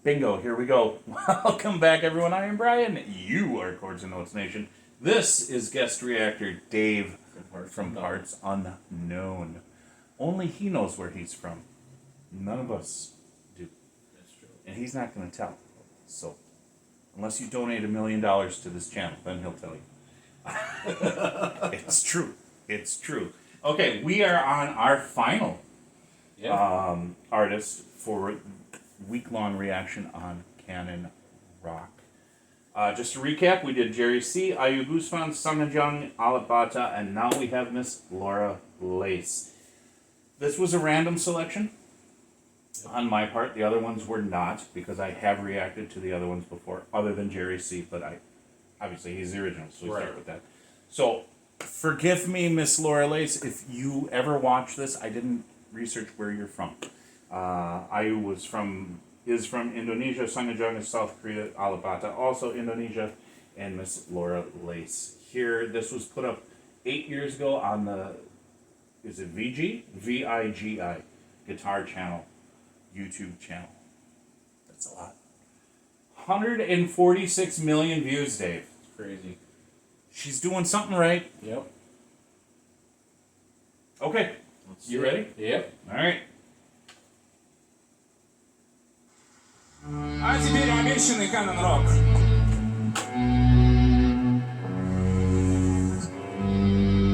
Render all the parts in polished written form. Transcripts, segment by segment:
Bingo, here we go. Welcome back, everyone. I am Brian. You are Chords and Notes Nation. This is guest reactor Dave from Parts Unknown. Only he knows where he's from. None of us do. That's true. And he's not going to tell. So, unless you donate $1 million to this channel, then he'll tell you. It's true. It's true. Okay, we are on our final artist for week-long reaction on Canon Rock. Just to recap, we did Jerry C., Ayu Guzman, Sangajung, Alabata, and now we have Miss Laura Lace. This was a random selection on my part. The other ones were not, because I have reacted to the other ones before, other than Jerry C., but obviously he's the original, so we start with that. So, forgive me, Miss Laura Lace, if you ever watch this. I didn't research where you're from. Ayu is from Indonesia, Sangajung is South Korea, Alabata also Indonesia, and Miss Laura Lace. Here, this was put up 8 years ago on the, is it VG? VIGI, Guitar Channel, YouTube channel. That's a lot. 146 million views, Dave. It's crazy. She's doing something right. Yep. Okay. You ready? Yep. All right. А теперь обещанный Canon Rock.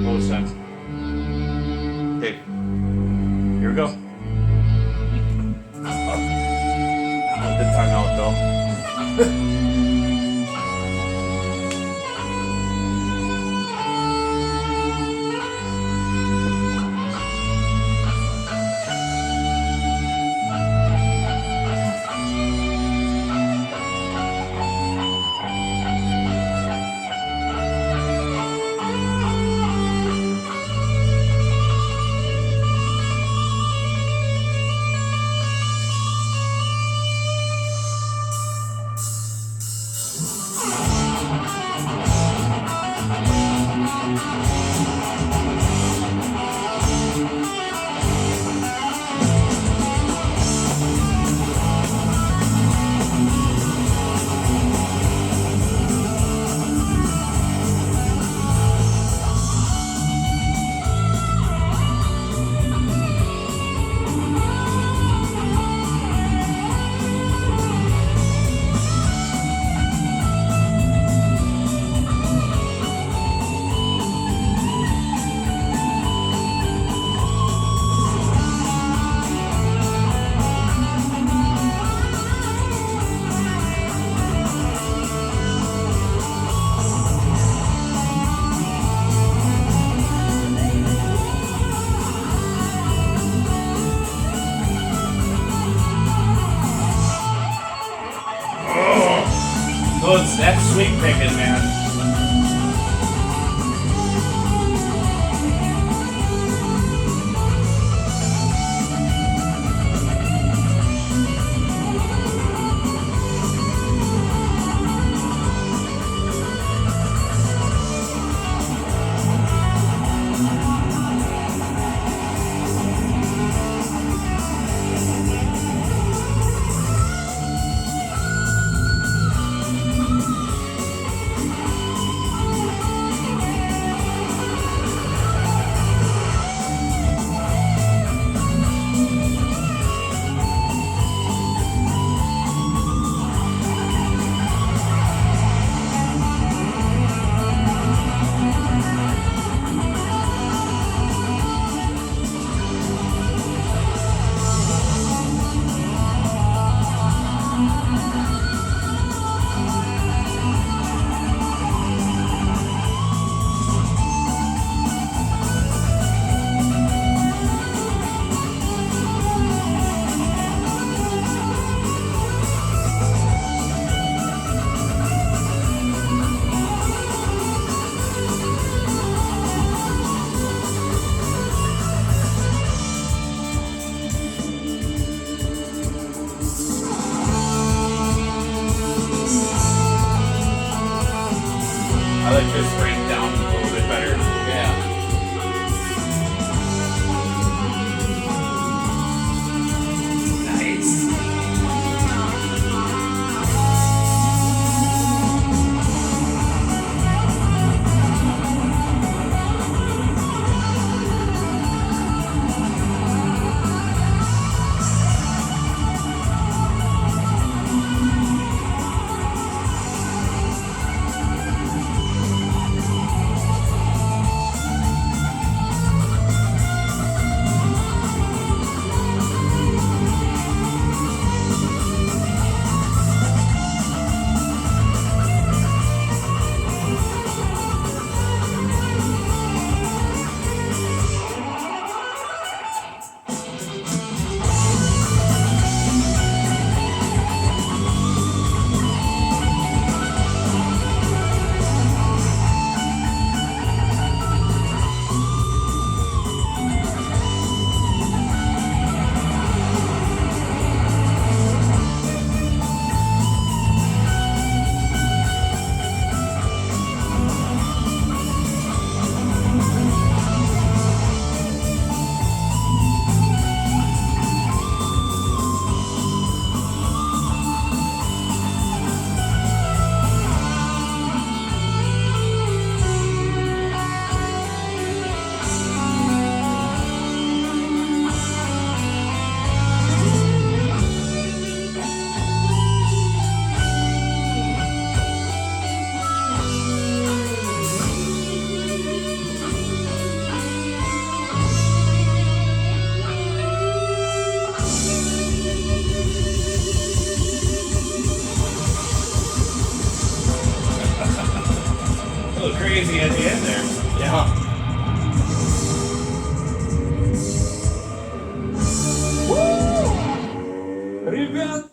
What was that? Okay. Here we go. With the tongue out though. That's sweet picking, man. like this breakdown a little bit better. Yeah. Nice. crazy at the end there. Yeah. Ребят,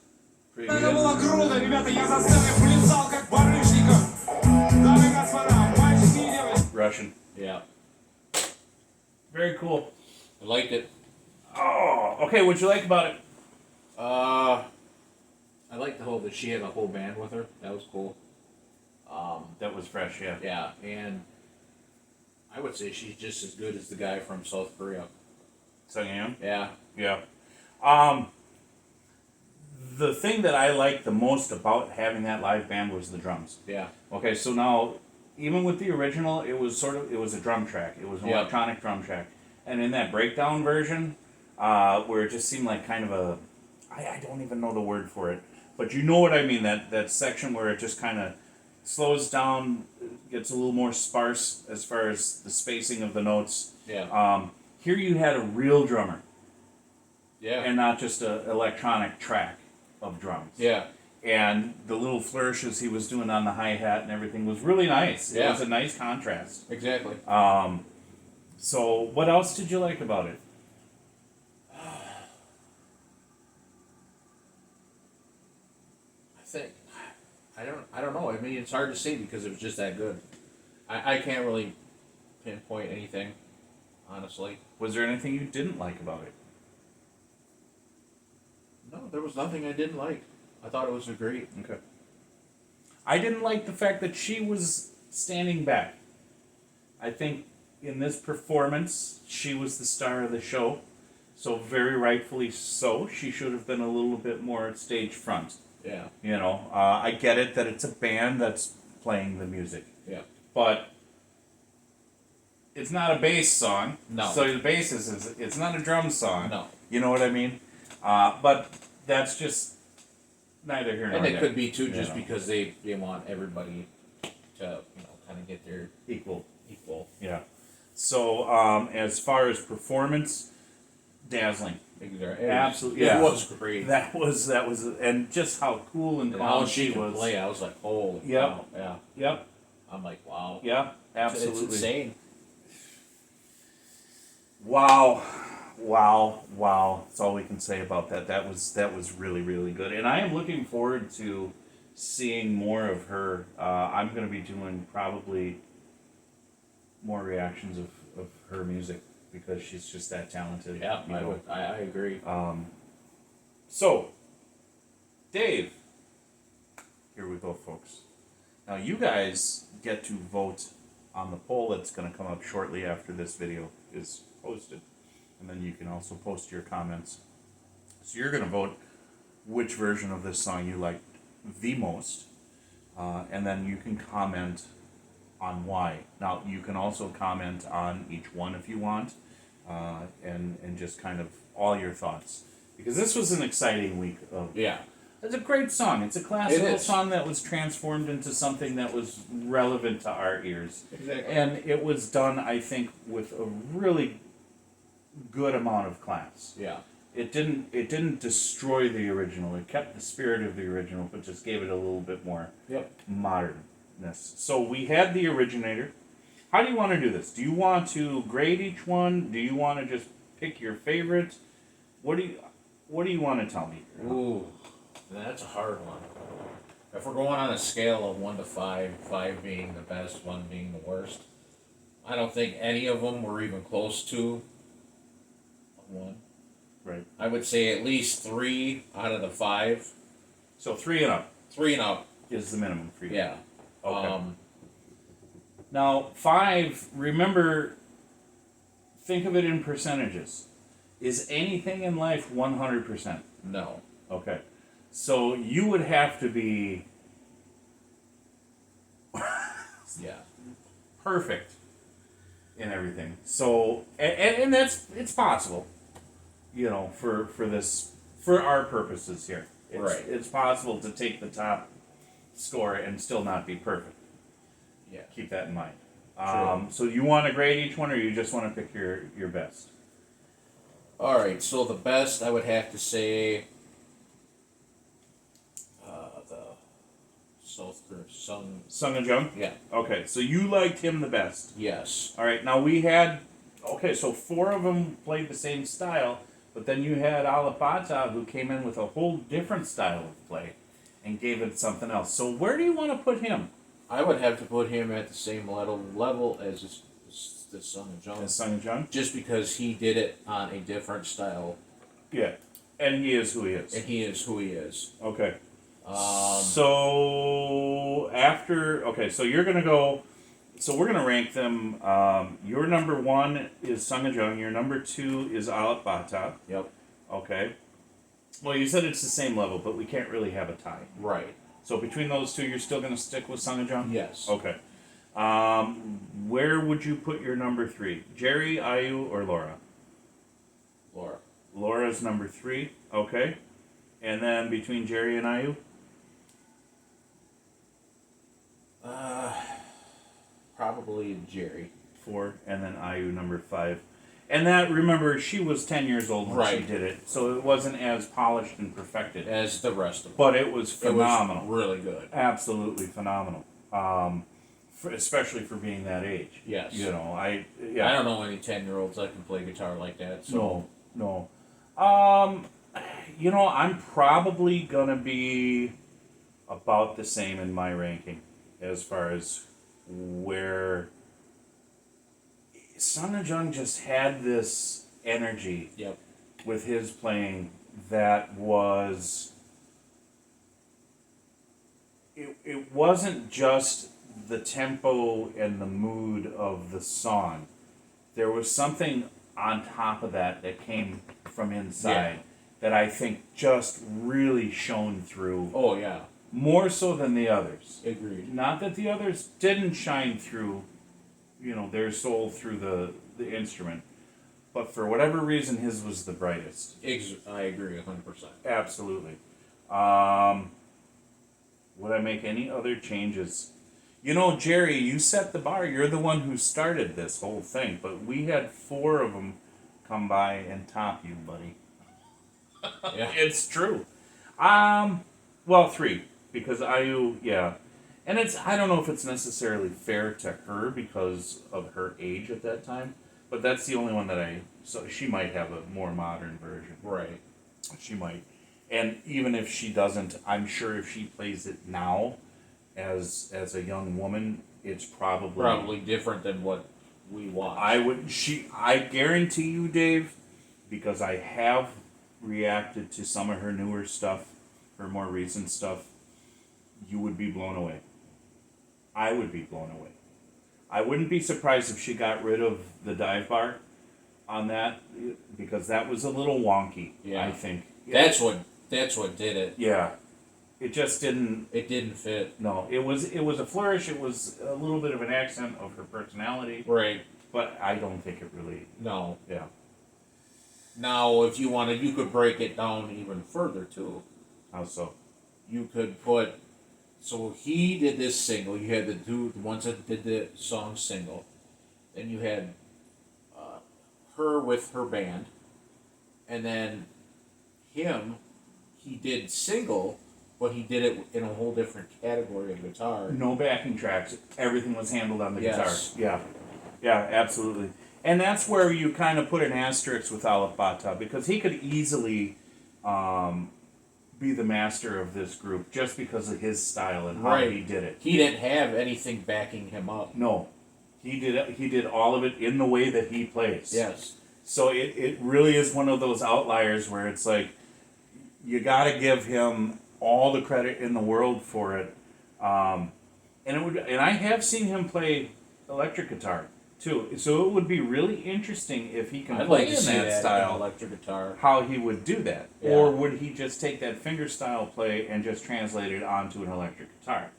Pretty это good. было круто, ребята, я за сценой плясал как барышников. Дамы и господа, мальчики и девочки. Russian. Yeah. Very cool. I liked it. Oh, okay. What'd you like about it? I liked the whole that she had a whole band with her. That was cool. That was fresh, yeah. Yeah, and I would say she's just as good as the guy from South Korea. Sungyeon? Yeah. Yeah. The thing that I liked the most about having that live band was the drums. Yeah. Okay, so now, even with the original, it was a drum track. It was an Yeah. electronic drum track. And in that breakdown version, where it just seemed like kind of a, I don't even know the word for it, but you know what I mean, that section where it just kind of slows down, gets a little more sparse as far as the spacing of the notes. Yeah. Here you had a real drummer, Yeah. and not just an electronic track of drums. Yeah. And the little flourishes he was doing on the hi-hat and everything was really nice. It Yeah. was a nice contrast. Exactly. So what else did you like about it? I don't know. I mean, it's hard to say because it was just that good. I can't really pinpoint anything, honestly. Was there anything you didn't like about it? No, there was nothing I didn't like. I thought it was great. Okay. I didn't like the fact that she was standing back. I think in this performance, she was the star of the show. So very rightfully so, she should have been a little bit more stage front. Yeah. You know, I get it that it's a band that's playing the music. Yeah. But it's not a bass song. No. So the bass is it's not a drum song. No. You know what I mean? But that's just neither here nor And there. it could be too just know. because they want everybody to kind of get their Equal. Yeah. So as far as performance, dazzling. Exactly. Absolutely. It Yeah. was great. That was and just how cool and And calm how she was. could play, I was like, holy Yep. cow. Yeah. Yep. I'm like, wow. Yeah. Absolutely. It's insane. Wow. That's all we can say about that. That was really, really good. And I am looking forward to seeing more of her. I'm going to be doing probably more reactions of her music because she's just that talented. Yeah, you know. I agree. So, Dave, here we go, folks. Now you guys get to vote on the poll that's going to come up shortly after this video is posted. And then you can also post your comments. So you're going to vote which version of this song you liked the most. And then you can comment on why. Now, you can also comment on each one if you want. And just kind of all your thoughts. Because this was an exciting week of... Yeah. It's a great song. It's a classical It is. song that was transformed into something that was relevant to our ears. Exactly. And it was done, I think, with a really good amount of class. Yeah. It didn't destroy the original. It kept the spirit of the original, but just gave it a little bit more modernness. So we had the originator. How do you want to do this? Do you want to grade each one? Do you want to just pick your favorite? What do you want to tell me? Ooh, that's a hard one. If we're going on a scale of 1 to 5, 5 being the best, 1 being the worst, I don't think any of them were even close to 1. Right. I would say at least 3 out of the 5. So 3 and up 3 and up. is the minimum for you. Yeah. Okay. Now 5. Remember, think of it in percentages. Is anything in life 100%? No. Okay. So you would have to be Yeah. perfect in everything. So and it's possible, you know, for this for our purposes here. Right. It's possible to take the top score and still not be perfect. Yeah. Keep that in mind. True. So you want to grade each one, or you just want to pick your best? All right. So the best, I would have to say, the South or Sung. Sung and Jung? Yeah. Okay, so you liked him the best. Yes. All right, now we had, okay, so 4 of them played the same style, but then you had Alapata who came in with a whole different style of play and gave it something else. So where do you want to put him? I would have to put him at the same level as the Sung and Jung. As Sung and Jung? Just because he did it on a different style. Yeah, and he is who he is. And he is who he is. Okay. So after, okay, so you're gonna go. So we're gonna rank them. Your number 1 is Sung and Jung. Your number 2 is Alat Bata. Yep. Okay. Well, you said it's the same level, but we can't really have a tie. Right. So between those two, you're still gonna stick with Sung and Jung? Yes. Okay. Where would you put your number 3? Jerry, Ayu, or Laura? Laura. Laura's number 3. Okay. And then between Jerry and Ayu? Probably Jerry. 4, and then Ayu number 5. And that, remember, she was 10 years old when she Right. did it, so it wasn't as polished and perfected. As the rest of them. But it was phenomenal. It was really good. Absolutely phenomenal. Especially for being that age. Yes. You know, I don't know any 10-year-olds that can play guitar like that. So. No. You know, I'm probably gonna be about the same in my ranking as far as where Sung and Jung just had this energy Yep. with his playing that was it wasn't just the tempo and the mood of the song. There was something on top of that came from inside that I think just really shone through Oh yeah. more so than the others. Agreed. Not that the others didn't shine through, their soul through the instrument, but for whatever reason, his was the brightest. I agree 100%. Absolutely. Would I make any other changes? Jerry, you set the bar. You're the one who started this whole thing, but we had 4 of them come by and top you, buddy. Yeah. It's true. Well, 3, because Ayu, yeah. And I don't know if it's necessarily fair to her because of her age at that time, but that's the only one so she might have a more modern version. Right. She might. And even if she doesn't, I'm sure if she plays it now as a young woman, it's Probably different than what we watched. I guarantee you, Dave, because I have reacted to some of her newer stuff, her more recent stuff, you would be blown away. I would be blown away. I wouldn't be surprised if she got rid of the dive bar on that, because that was a little wonky, Yeah. I think. That's what did it. Yeah. It just didn't. It didn't fit. No, it was a flourish. It was a little bit of an accent of her personality, Right. but I don't think it really. No. Yeah. Now, if you wanted, you could break it down even further too. How so? You could put. So he did this single. You had the ones that did the song single. Then you had her with her band, and then him. He did single, but he did it in a whole different category of guitar. No backing tracks. Everything was handled on the Yes. guitar. Yeah, absolutely. And that's where you kind of put an asterisk with Aleph Bata, because he could easily be the master of this group just because of his style and how he did it. He didn't have anything backing him up. No, he did all of it in the way that he plays. Yes. So it really is one of those outliers where it's like you got to give him all the credit in the world for it. And I have seen him play electric guitar too. So it would be really interesting if he can I'd play like to in see that that style. electric guitar. How he would do that, Yeah. or would he just take that finger style play and just translate it onto an electric guitar?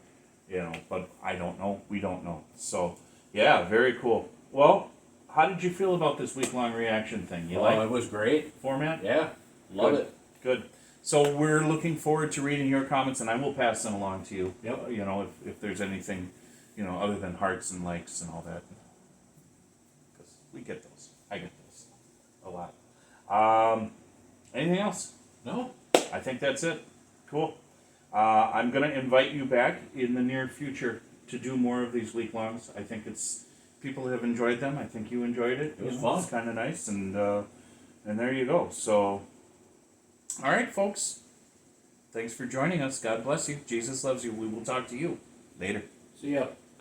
But I don't know. We don't know. So yeah, very cool. Well, how did you feel about this week-long reaction thing? You like It was great. format? Yeah, love it. Good. So we're looking forward to reading your comments, and I will pass them along to you. Yep. If there's anything, other than hearts and likes and all that. Because we get those. I get those a lot. Anything else? No. I think that's it. Cool. I'm going to invite you back in the near future to do more of these week longs. I think people have enjoyed them. I think you enjoyed it. It was fun. It's kind of nice, and there you go. So, all right, folks. Thanks for joining us. God bless you. Jesus loves you. We will talk to you later. See ya.